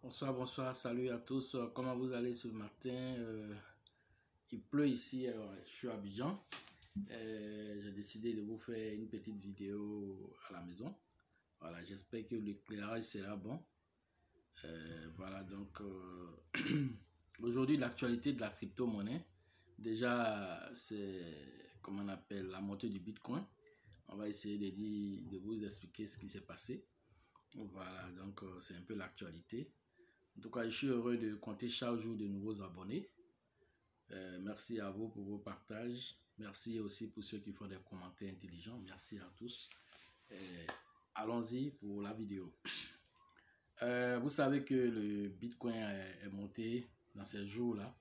Bonsoir, bonsoir, salut à tous. Comment vous allez ce matin? Il pleut ici, je suis à Abidjan. J'ai décidé de vous faire une petite vidéo à la maison. Voilà, j'espère que l'éclairage sera bon. Voilà, donc aujourd'hui, l'actualité de la crypto-monnaie. Déjà, c'est, comment on appelle, la montée du Bitcoin. On va essayer de vous expliquer ce qui s'est passé. Voilà, donc c'est un peu l'actualité. En tout cas, je suis heureux de compter chaque jour de nouveaux abonnés. Merci à vous pour vos partages. Merci aussi pour ceux qui font des commentaires intelligents. Merci à tous. Allons-y pour la vidéo. Vous savez que le Bitcoin est monté dans ces jours-là.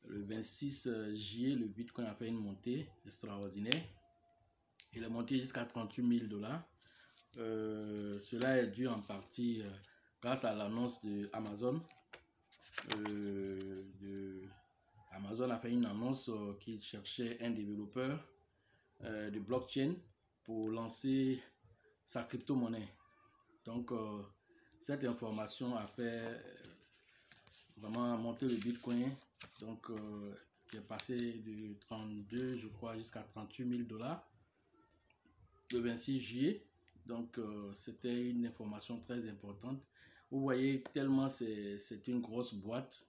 Le 26 juillet, le Bitcoin a fait une montée extraordinaire. Il est monté jusqu'à 38 000 $. Cela est dû en partie grâce à l'annonce de Amazon. Amazon a fait une annonce qu'il cherchait un développeur de blockchain pour lancer sa crypto-monnaie. Donc, cette information a fait vraiment monter le Bitcoin. Donc, qui est passé de 32, je crois, jusqu'à 38 000 $ le 26 juillet. Donc, c'était une information très importante. Vous voyez, tellement c'est une grosse boîte.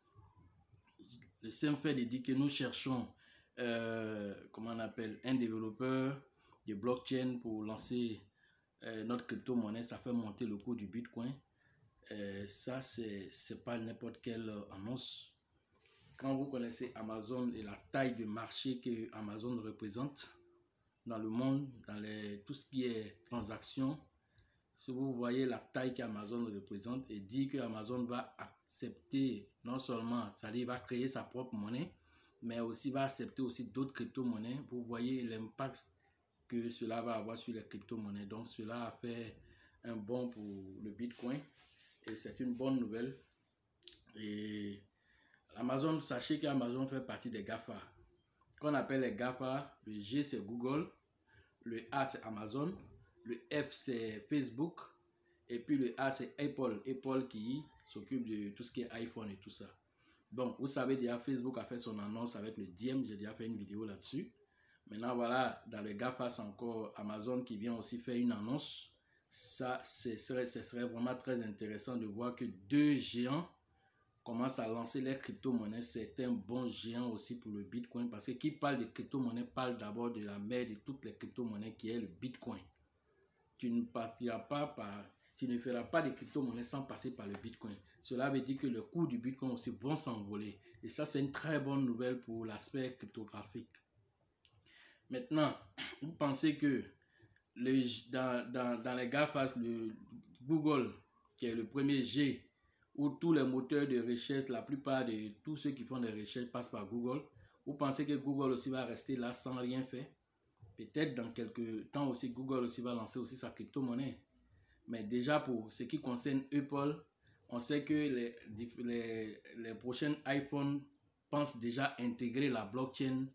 Le simple fait de dire que nous cherchons, comment on appelle, un développeur de blockchain pour lancer notre crypto-monnaie, ça fait monter le cours du Bitcoin. Ça, c'est pas n'importe quelle annonce. Quand vous connaissez Amazon et la taille de marché que Amazon représente dans le monde, dans tout ce qui est transactions, si vous voyez la taille qu'Amazon représente et dit que Amazon va accepter, non seulement, c'est-à-dire va créer sa propre monnaie, mais aussi va accepter aussi d'autres crypto-monnaies. Vous voyez l'impact que cela va avoir sur les crypto-monnaies. Donc cela a fait un bond pour le Bitcoin et c'est une bonne nouvelle. Et Amazon, sachez qu'Amazon fait partie des GAFA. Qu'on appelle les GAFA, le G c'est Google, le A c'est Amazon, le F c'est Facebook et puis le A c'est Apple. Apple qui s'occupe de tout ce qui est iPhone et tout ça. Bon, vous savez déjà, Facebook a fait son annonce avec le Diem. J'ai déjà fait une vidéo là-dessus. Maintenant, voilà, dans le GAFA, c'est encore Amazon qui vient aussi faire une annonce. Ça, ce serait vraiment très intéressant de voir que deux géants commencent à lancer les crypto-monnaies. C'est un bon géant aussi pour le Bitcoin parce que qui parle de crypto-monnaies parle d'abord de la mère de toutes les crypto-monnaies qui est le Bitcoin. Tu ne partiras pas tu ne feras pas de crypto-monnaies sans passer par le Bitcoin. Cela veut dire que le cours du Bitcoin aussi vont s'envoler. Et ça, c'est une très bonne nouvelle pour l'aspect cryptographique. Maintenant, vous pensez que dans les GAFAS, le Google, qui est le premier G, où tous les moteurs de recherche, la plupart de tous ceux qui font des recherches passent par Google, vous pensez que Google aussi va rester là sans rien faire? Peut-être dans quelques temps aussi, Google aussi va lancer aussi sa crypto-monnaie. Mais déjà pour ce qui concerne Apple, on sait que les prochains iPhones pensent déjà intégrer la blockchain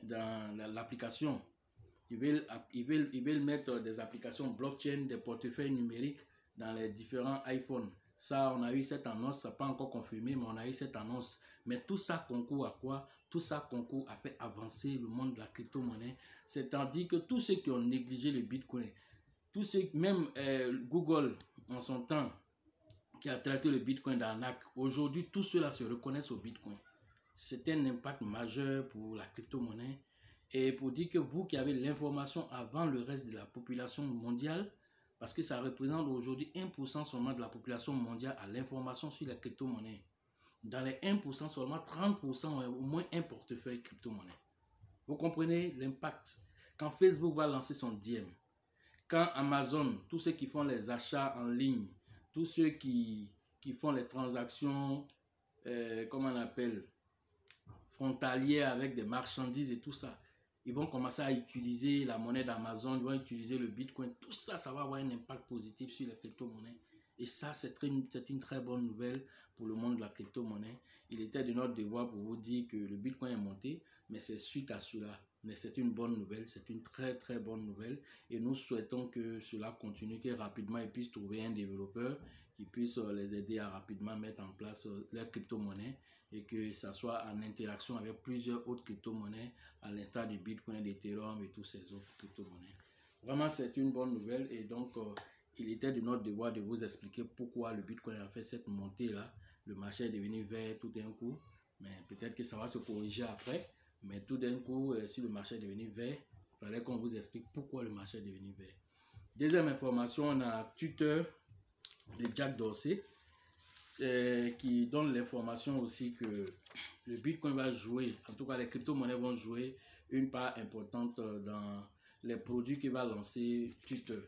dans l'application. Ils veulent mettre des applications blockchain, des portefeuilles numériques dans les différents iPhones. Ça, on a eu cette annonce, ça n'a pas encore confirmé, mais on a eu cette annonce. Mais tout ça concourt à quoi? Tout ça concourt à faire avancer le monde de la crypto-monnaie. C'est-à-dire que tous ceux qui ont négligé le Bitcoin, tous ceux, même Google en son temps, qui a traité le Bitcoin d'arnaque, aujourd'hui, tous ceux-là se reconnaissent au Bitcoin. C'est un impact majeur pour la crypto-monnaie. Et pour dire que vous qui avez l'information avant le reste de la population mondiale, parce que ça représente aujourd'hui 1% seulement de la population mondiale à l'information sur les crypto-monnaies. Dans les 1% seulement, 30% ont au moins un portefeuille crypto-monnaie. Vous comprenez l'impact? Quand Facebook va lancer son Diem, quand Amazon, tous ceux qui font les achats en ligne, tous ceux qui font les transactions, comment on appelle, frontalières avec des marchandises et tout ça, ils vont commencer à utiliser la monnaie d'Amazon, ils vont utiliser le Bitcoin. Tout ça, ça va avoir un impact positif sur les crypto-monnaies. Et ça, c'est une très bonne nouvelle pour le monde de la crypto-monnaie. Il était de notre devoir pour vous dire que le Bitcoin est monté, mais c'est suite à cela. Mais c'est une bonne nouvelle, c'est une très très bonne nouvelle. Et nous souhaitons que cela continue, que rapidement ils puissent trouver un développeur qui puisse les aider à rapidement mettre en place leur crypto-monnaie et que ça soit en interaction avec plusieurs autres crypto-monnaies à l'instar du Bitcoin, d'Ethereum et tous ces autres crypto-monnaies. Vraiment, c'est une bonne nouvelle et donc il était de notre devoir de vous expliquer pourquoi le Bitcoin a fait cette montée-là. Le marché est devenu vert tout d'un coup, mais peut-être que ça va se corriger après. Mais tout d'un coup, si le marché est devenu vert, il fallait qu'on vous explique pourquoi le marché est devenu vert. Deuxième information, on a Twitter de Jack Dorsey qui donne l'information aussi que le Bitcoin va jouer, en tout cas les crypto-monnaies vont jouer une part importante dans les produits que va lancer Twitter.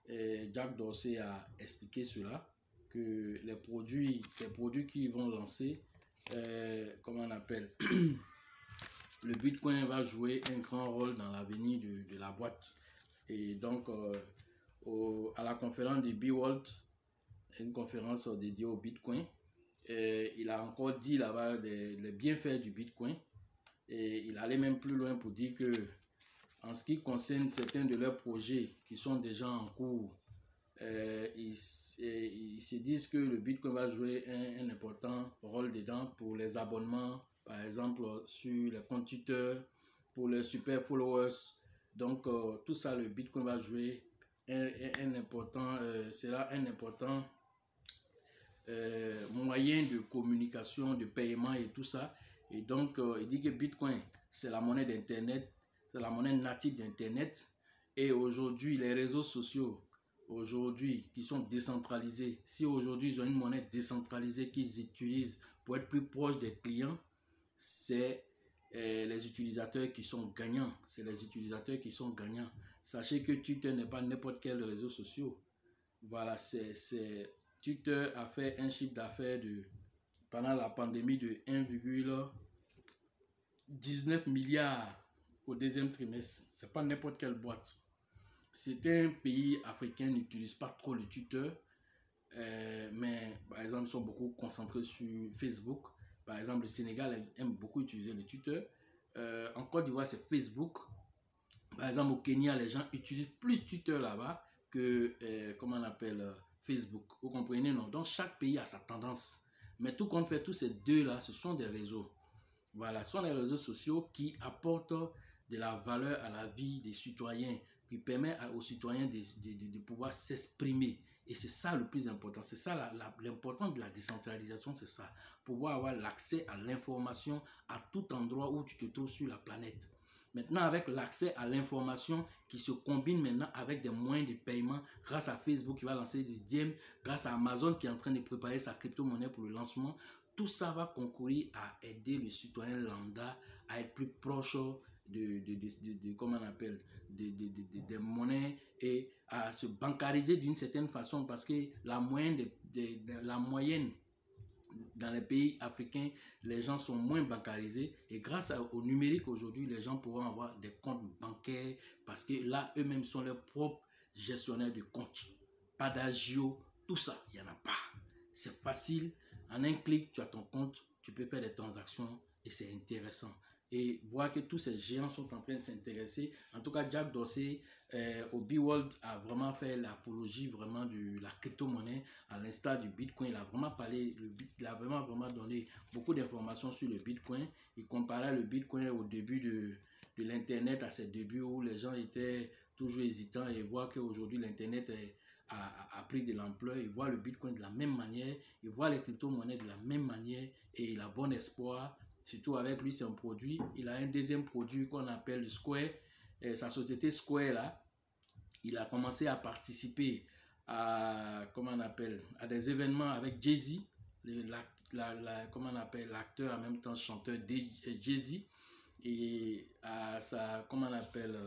Et Jack Dorsey a expliqué cela, que les produits qu'ils vont lancer, comment on appelle, le Bitcoin va jouer un grand rôle dans l'avenir de la boîte. Et donc, à la conférence de B-World, une conférence dédiée au Bitcoin, il a encore dit là-bas les bienfaits du Bitcoin. Et il allait même plus loin pour dire que, en ce qui concerne certains de leurs projets qui sont déjà en cours, ils se disent que le Bitcoin va jouer un important rôle dedans pour les abonnements, par exemple sur les comptes Twitter, pour les super followers. Donc tout ça, le Bitcoin va jouer un important moyen de communication, de paiement et tout ça. Et donc il dit que Bitcoin, c'est la monnaie d'Internet, c'est la monnaie native d'Internet. Et aujourd'hui, les réseaux sociaux aujourd'hui qui sont décentralisés, si aujourd'hui ils ont une monnaie décentralisée qu'ils utilisent pour être plus proches des clients, c'est les utilisateurs qui sont gagnants. C'est les utilisateurs qui sont gagnants. Sachez que Twitter n'est pas n'importe quel réseau social. Voilà, Twitter a fait un chiffre d'affaires pendant la pandémie de 1,19 milliard au deuxième trimestre. C'est pas n'importe quelle boîte. Certains pays africains n'utilisent pas trop le Twitter, mais par exemple, ils sont beaucoup concentrés sur Facebook. Par exemple, le Sénégal aime beaucoup utiliser le Twitter. En Côte d'Ivoire, c'est Facebook. Par exemple, au Kenya, les gens utilisent plus Twitter là-bas que, comment on appelle, Facebook. Vous comprenez, non? Donc, chaque pays a sa tendance. Mais tout compte fait, tous ces deux-là, ce sont des réseaux. Voilà, ce sont les réseaux sociaux qui apportent de la valeur à la vie des citoyens, qui permet aux citoyens de pouvoir s'exprimer. Et c'est ça le plus important. C'est ça l'importance de la décentralisation, c'est ça. Pouvoir avoir l'accès à l'information à tout endroit où tu te trouves sur la planète. Maintenant, avec l'accès à l'information qui se combine maintenant avec des moyens de paiement, grâce à Facebook qui va lancer des Diem, grâce à Amazon qui est en train de préparer sa crypto-monnaie pour le lancement, tout ça va concourir à aider le citoyen lambda à être plus proche comment on appelle, des monnaies et à se bancariser d'une certaine façon parce que la moyenne dans les pays africains, les gens sont moins bancarisés et grâce au numérique aujourd'hui, les gens pourront avoir des comptes bancaires parce que là, eux-mêmes sont leurs propres gestionnaires de comptes. Pas d'agio, tout ça, il n'y en a pas. C'est facile, en un clic, tu as ton compte, tu peux faire des transactions et c'est intéressant. Et voir que tous ces géants sont en train de s'intéresser. En tout cas, Jack Dorsey au B-World a vraiment fait l'apologie vraiment de la crypto-monnaie à l'instar du Bitcoin. Il a vraiment parlé, il a vraiment donné beaucoup d'informations sur le Bitcoin. Il comparait le Bitcoin au début de l'Internet à ses débuts où les gens étaient toujours hésitants et voir qu'aujourd'hui l'Internet a pris de l'ampleur. Il voit le Bitcoin de la même manière, il voit les crypto-monnaies de la même manière et il a bon espoir. Surtout avec lui, c'est un produit. Il a un deuxième produit qu'on appelle le Square. Sa société Square, là, il a commencé à participer à, comment on appelle, à des événements avec Jay-Z, comment on appelle, l'acteur en même temps chanteur Jay-Z. Et à sa, comment on appelle,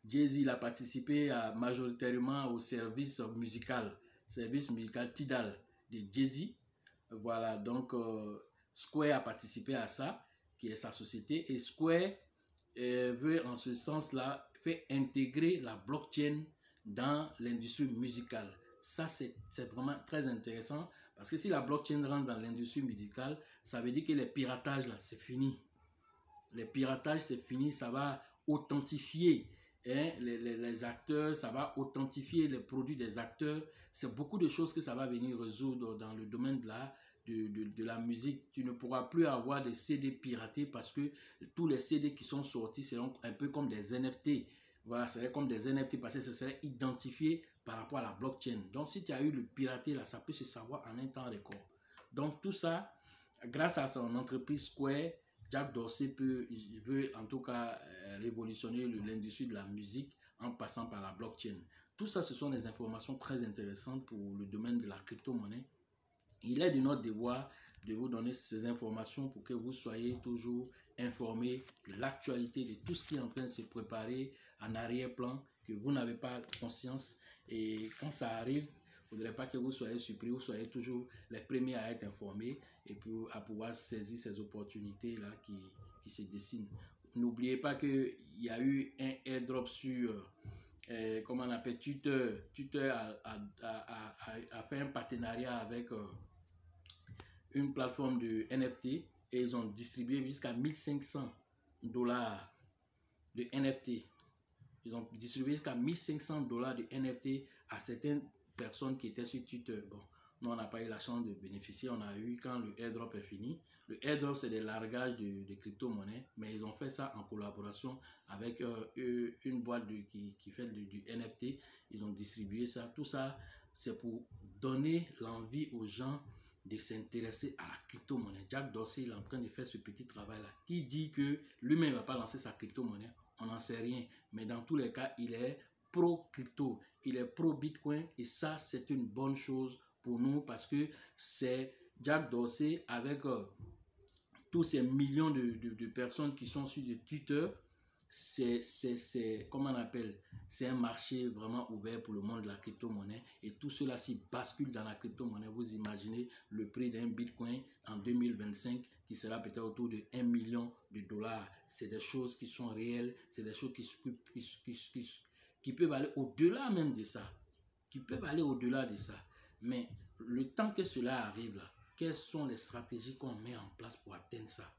Jay-Z, il a participé majoritairement au service musical Tidal de Jay-Z. Voilà, donc Square a participé à ça, qui est sa société, et Square veut en ce sens-là faire intégrer la blockchain dans l'industrie musicale. Ça, c'est vraiment très intéressant, parce que si la blockchain rentre dans l'industrie musicale, ça veut dire que les piratages, là, c'est fini. Les piratages, c'est fini, ça va authentifier hein, les acteurs, ça va authentifier les produits des acteurs. C'est beaucoup de choses que ça va venir résoudre dans le domaine de la musique. Tu ne pourras plus avoir des CD piratés parce que tous les CD qui sont sortis seront un peu comme des NFT. Voilà, c'est comme des NFT parce que ça serait identifié par rapport à la blockchain. Donc, si tu as eu le piraté, là, ça peut se savoir en un temps record. Donc, tout ça, grâce à son entreprise Square, Jack Dorsey veut en tout cas révolutionner l'industrie de la musique en passant par la blockchain. Tout ça, ce sont des informations très intéressantes pour le domaine de la crypto-monnaie. Il est de notre devoir de vous donner ces informations pour que vous soyez toujours informés de l'actualité, de tout ce qui est en train de se préparer en arrière-plan, que vous n'avez pas conscience. Et quand ça arrive, il ne faudrait pas que vous soyez surpris, vous soyez toujours les premiers à être informés et puis à pouvoir saisir ces opportunités-là qui se dessinent. N'oubliez pas qu'il y a eu un airdrop sur, comment on appelle, Twitter. Twitter a fait un partenariat avec une plateforme de NFT et ils ont distribué jusqu'à 1500 dollars de NFT. Ils ont distribué jusqu'à 1500 dollars de NFT à certaines personnes qui étaient sur Twitter. Bon, nous, on n'a pas eu la chance de bénéficier. On a eu quand le airdrop est fini. Le airdrop, c'est des largages de crypto-monnaies, mais ils ont fait ça en collaboration avec une boîte qui fait du NFT. Ils ont distribué ça. Tout ça, c'est pour donner l'envie aux gens de s'intéresser à la crypto-monnaie. Jack Dorsey il est en train de faire ce petit travail-là. Qui dit que lui-même ne va pas lancer sa crypto-monnaie? On n'en sait rien. Mais dans tous les cas, il est pro-crypto. Il est pro-Bitcoin. Et ça, c'est une bonne chose pour nous parce que c'est Jack Dorsey avec tous ces millions de personnes qui sont sur Twitter. Comment on appelle, c'est un marché vraiment ouvert pour le monde de la crypto-monnaie et tout cela s'y bascule dans la crypto-monnaie. Vous imaginez le prix d'un bitcoin en 2025 qui sera peut-être autour de 1 million de dollars. C'est des choses qui sont réelles, c'est des choses qui peuvent aller au-delà même de ça, mais le temps que cela arrive là, quelles sont les stratégies qu'on met en place pour atteindre ça?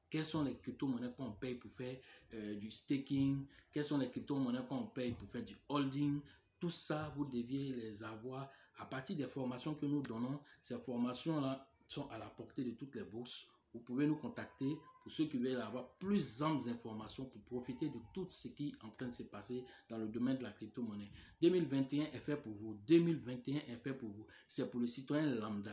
Quelles sont les crypto-monnaies qu'on paye pour faire du staking? Quelles sont les crypto-monnaies qu'on paye pour faire du holding? Tout ça, vous deviez les avoir à partir des formations que nous donnons. Ces formations-là sont à la portée de toutes les bourses. Vous pouvez nous contacter pour ceux qui veulent avoir plus amples informations pour profiter de tout ce qui est en train de se passer dans le domaine de la crypto-monnaie. 2021 est fait pour vous. 2021 est fait pour vous. C'est pour le citoyen lambda.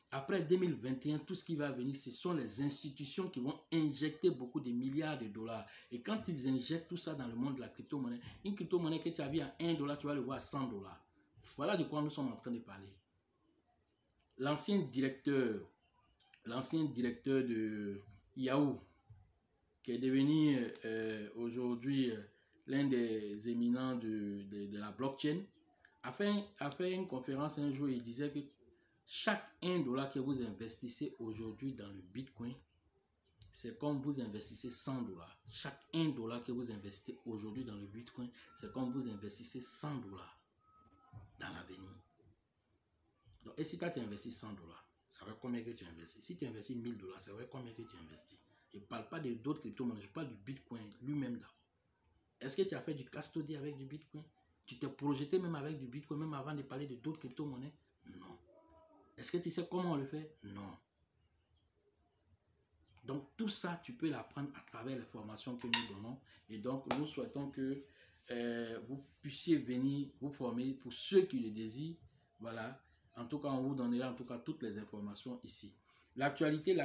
Après 2021, tout ce qui va venir, ce sont les institutions qui vont injecter beaucoup de milliards de dollars. Et quand ils injectent tout ça dans le monde de la crypto-monnaie, une crypto-monnaie que tu as vu à 1 dollar, tu vas le voir à 100 dollars. Voilà de quoi nous sommes en train de parler. L'ancien directeur de Yahoo, qui est devenu aujourd'hui l'un des éminents de la blockchain, a fait une conférence un jour et il disait que chaque 1 dollar que vous investissez aujourd'hui dans le Bitcoin, c'est comme vous investissez 100 dollars. Chaque 1 dollar que vous investissez aujourd'hui dans le Bitcoin, c'est comme vous investissez 100 dollars dans l'avenir. Donc, et si tu as investi 100 dollars, ça va combien que tu investis? Si tu investis 1000 dollars, ça va combien que tu investis? Je ne parle pas d'autres crypto-monnaies, je parle du Bitcoin lui-même d'abord. Est-ce que tu as fait du custody avec du Bitcoin? Tu t'es projeté même avec du Bitcoin, même avant de parler de d'autres crypto-monnaies? Non. Est-ce que tu sais comment on le fait? Non. Donc tout ça, tu peux l'apprendre à travers les formations que nous donnons. Et donc nous souhaitons que vous puissiez venir vous former pour ceux qui le désirent. Voilà. En tout cas, on vous donnera en tout cas toutes les informations ici. L'actualité,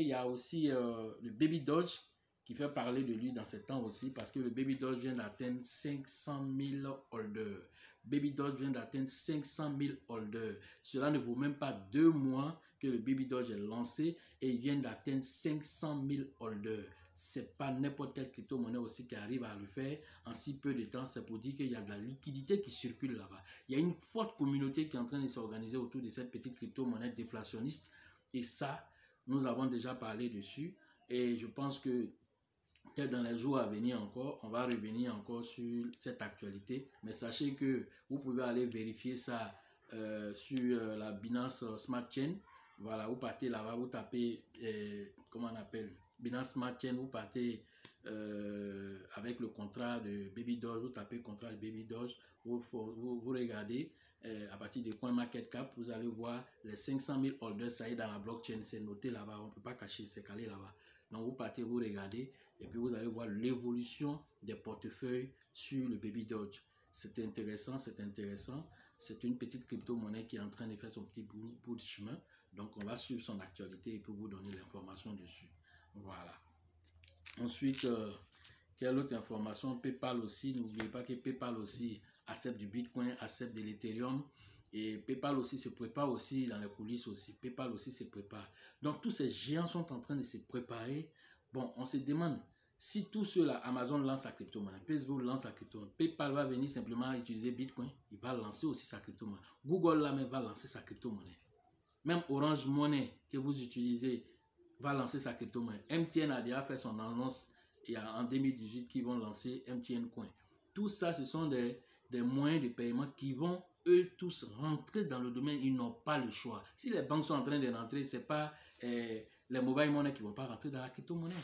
il y a aussi le Baby Doge qui fait parler de lui dans ces temps aussi parce que le Baby Doge vient d'atteindre 500 000 holders. Baby Doge vient d'atteindre 500 000 holders. Cela ne vaut même pas 2 mois que le Baby Doge est lancé et il vient d'atteindre 500 000 holders. C'est pas n'importe quelle crypto-monnaie aussi qui arrive à le faire en si peu de temps. C'est pour dire qu'il y a de la liquidité qui circule là-bas. Il y a une forte communauté qui est en train de s'organiser autour de cette petite crypto-monnaie déflationniste. Et ça, nous avons déjà parlé dessus. Et je pense que peut-être dans les jours à venir encore, on va revenir encore sur cette actualité. Mais sachez que vous pouvez aller vérifier ça sur la Binance Smart Chain. Voilà, vous partez là-bas, vous tapez, comment on appelle, Binance Smart Chain, vous partez avec le contrat de Baby Doge, vous tapez contrat de Baby Doge, vous regardez à partir de CoinMarketCap, vous allez voir les 500 000 orders, ça y est dans la blockchain, c'est noté là-bas, on ne peut pas cacher, c'est calé là-bas. Donc vous partez, vous regardez, et puis vous allez voir l'évolution des portefeuilles sur le Baby Doge. C'est intéressant, c'est intéressant. C'est une petite crypto-monnaie qui est en train de faire son petit bout de chemin. Donc on va suivre son actualité et puis vous donner l'information dessus. Voilà. Ensuite, quelle autre information? PayPal aussi, n'oubliez pas que PayPal aussi accepte du Bitcoin, accepte de l'Ethereum. Et PayPal aussi se prépare aussi dans les coulisses aussi. PayPal aussi se prépare. Donc tous ces géants sont en train de se préparer. Bon, on se demande si tout cela, Amazon lance sa crypto-monnaie, Facebook lance sa crypto-monnaie, PayPal va venir simplement utiliser Bitcoin. Il va lancer aussi sa crypto-monnaie. Google là même va lancer sa crypto-monnaie. Même Orange Money que vous utilisez va lancer sa crypto-monnaie. MTN a déjà fait son annonce en 2018 qu'ils vont lancer MTN Coin. Tout ça, ce sont des moyens de paiement qui vont eux tous rentrer dans le domaine. Ils n'ont pas le choix. Si les banques sont en train de rentrer, ce n'est pas les mobile money qui ne vont pas rentrer dans la crypto-monnaie.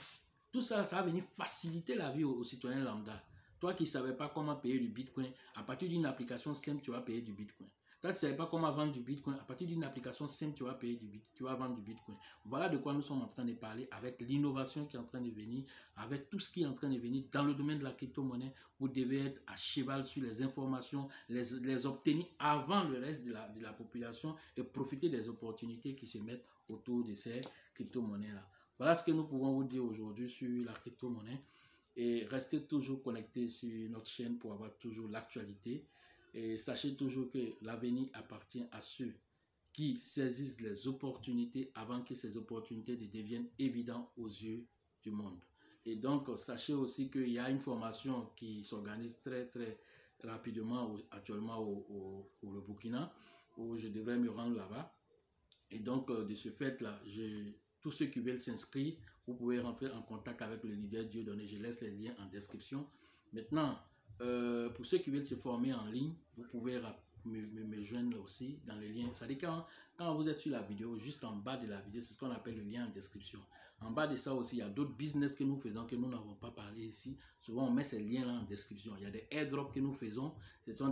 Tout ça, ça va venir faciliter la vie aux citoyens lambda. Toi qui ne savais pas comment payer du Bitcoin, à partir d'une application simple, tu vas payer du Bitcoin. Toi, tu ne savais pas comment vendre du Bitcoin, à partir d'une application simple, tu vas payer du Bitcoin, tu vas vendre du Bitcoin. Voilà de quoi nous sommes en train de parler avec l'innovation qui est en train de venir, avec tout ce qui est en train de venir dans le domaine de la crypto-monnaie. Vous devez être à cheval sur les informations, les obtenir avant le reste de la population et profiter des opportunités qui se mettent autour de ces crypto-monnaies-là. Voilà ce que nous pouvons vous dire aujourd'hui sur la crypto-monnaie. Et restez toujours connectés sur notre chaîne pour avoir toujours l'actualité. Et sachez toujours que l'avenir appartient à ceux qui saisissent les opportunités avant que ces opportunités ne deviennent évidentes aux yeux du monde. Et donc, sachez aussi qu'il y a une formation qui s'organise très rapidement actuellement au Burkina, où je devrais me rendre là-bas. Et donc, de ce fait-là, tous ceux qui veulent s'inscrire, vous pouvez rentrer en contact avec le leader Dieudonné. Je laisse les liens en description. Maintenant, pour ceux qui veulent se former en ligne, vous pouvez me joindre aussi dans les liens. Ça dit quand vous êtes sur la vidéo, juste en bas de la vidéo, c'est ce qu'on appelle le lien en description. En bas de ça aussi, il y a d'autres business que nous faisons que nous n'avons pas parlé ici. Souvent, on met ces liens-là en description. Il y a des airdrops que nous faisons. Ce sont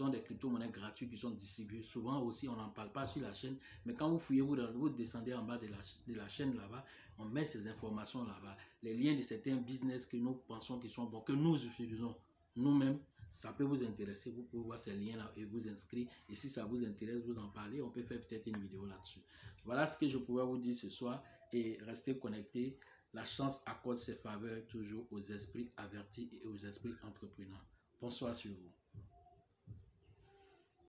des crypto-monnaies gratuites qui sont distribuées. Souvent aussi, on n'en parle pas sur la chaîne. Mais quand vous fouillez, vous descendez en bas de la chaîne là-bas, on met ces informations là-bas. Les liens de certains business que nous pensons qui sont bons, que nous utilisons nous-mêmes. Ça peut vous intéresser, vous pouvez voir ces liens là et vous inscrire. Et si ça vous intéresse, vous en parlez, on peut faire peut-être une vidéo là-dessus. Voilà ce que je pouvais vous dire ce soir et restez connectés. La chance accorde ses faveurs toujours aux esprits avertis et aux esprits entrepreneurs. Bonsoir sur vous.